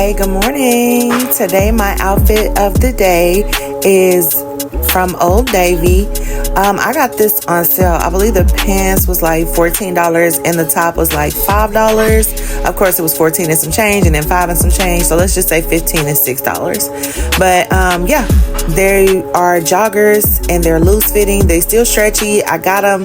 Hey, good morning. Today my outfit of the day is from Old Navy. I got this on sale. I believe the pants was like $14 and the top was like $5. Of course it was 14 and some change and then 5 and some change, so let's just say 15 and $6. But yeah, they are joggers and they're loose fitting. They still stretchy. I got them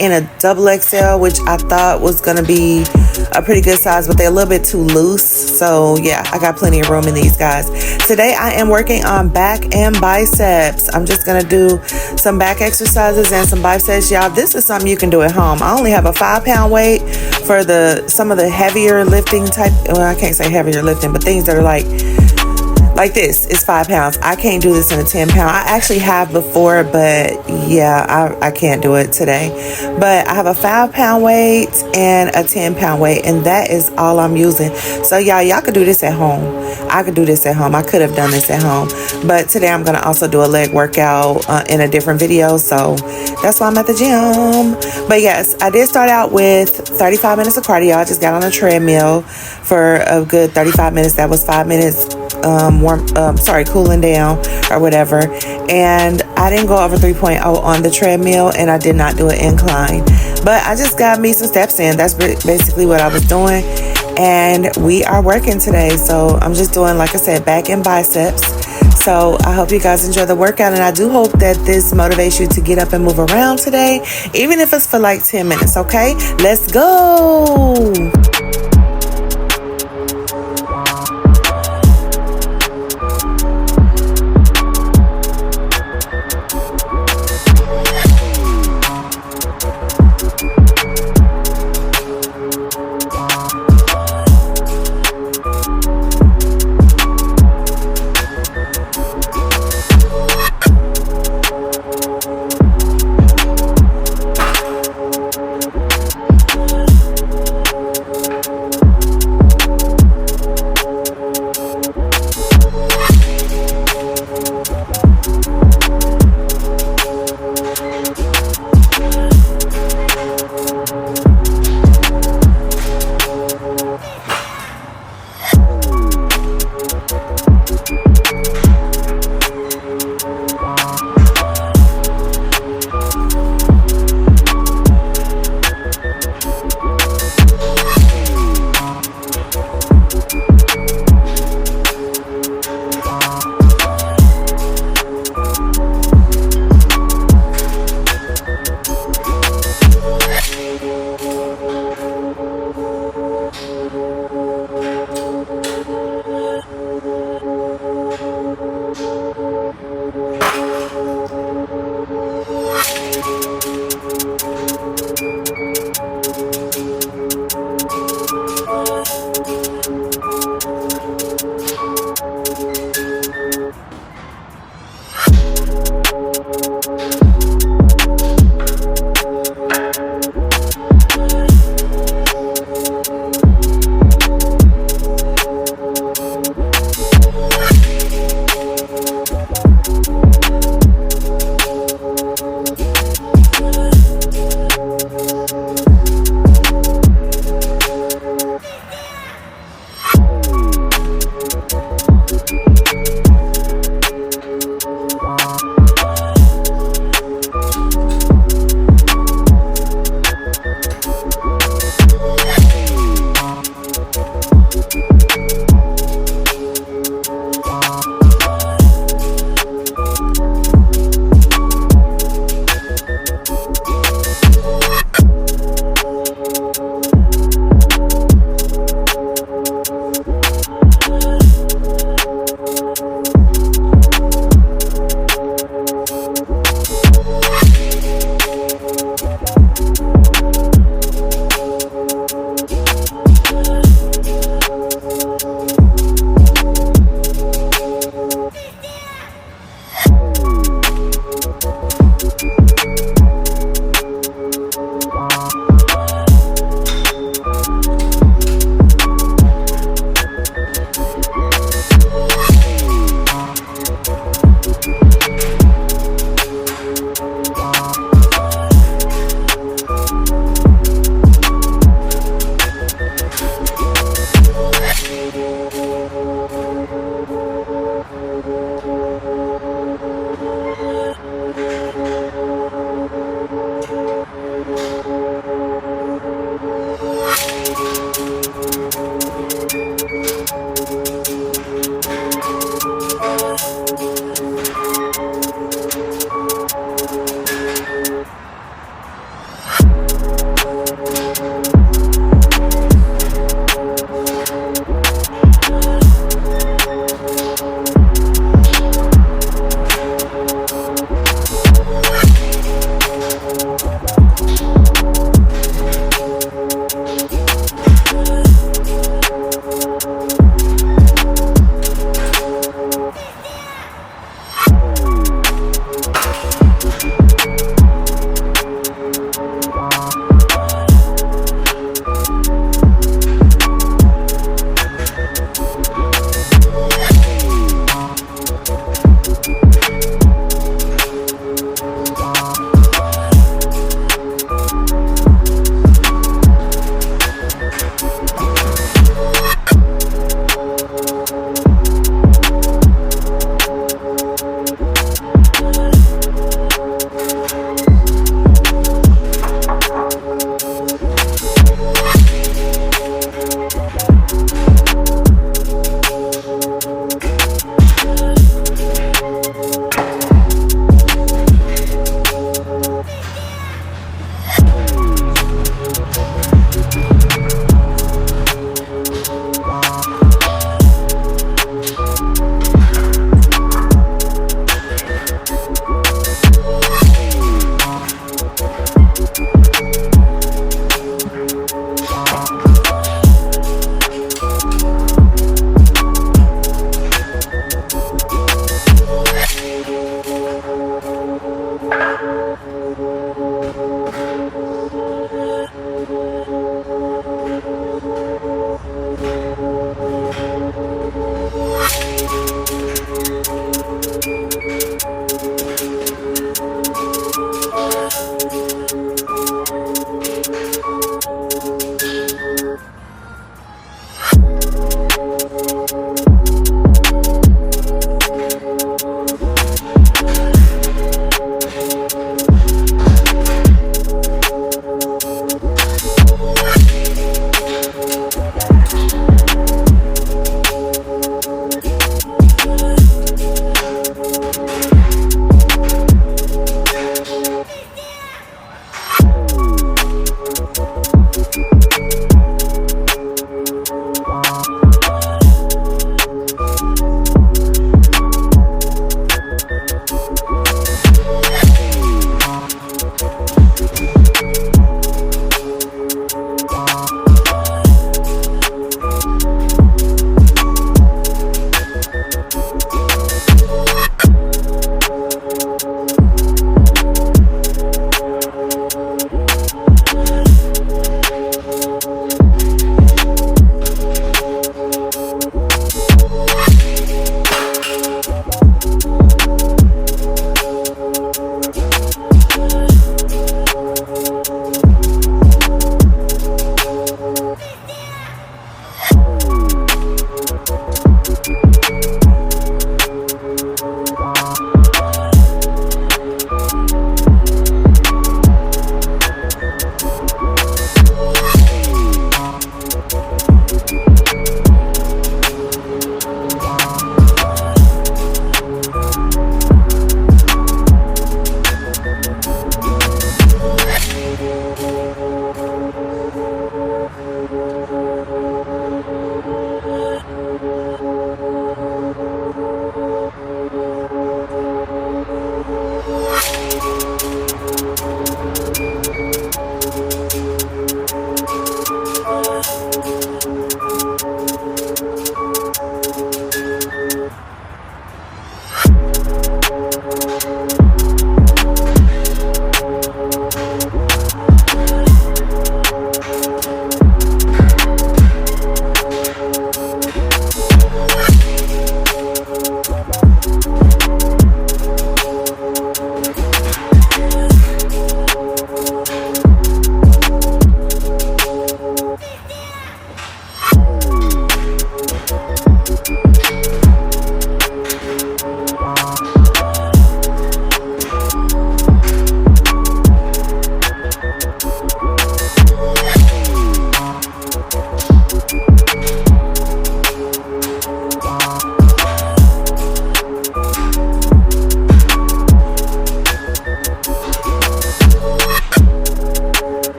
in a XXL, which I thought was gonna be a pretty good size, but they're a little bit too loose. So yeah, I got plenty of room in these guys. Today I am working on back and biceps. I'm just gonna do some back exercises and some biceps, y'all. This is something you can do at home. I only have a 5-pound weight for some of the heavier lifting type. Well, I can't say heavier lifting, but things that are like this is 5 pounds. I can't do this in a 10-pound. I actually have before, but yeah, I can't do it today. But I have a 5-pound weight and a 10-pound weight, and that is all I'm using. So y'all could do this at home. I could do this at home. I could have done this at home. But today I'm gonna also do a leg workout in a different video. So that's why I'm at the gym. But yes, I did start out with 35 minutes of cardio. I just got on a treadmill for a good 35 minutes. That was 5 minutes cooling down or whatever, and I didn't go over 3.0 on the treadmill, and I did not do an incline, but I just got me some steps in. That's basically what I was doing, and we are working today. So I'm just doing, like I said, back and biceps. So I hope you guys enjoy the workout, and I do hope that this motivates you to get up and move around today, even if it's for like 10 minutes. Okay, let's go.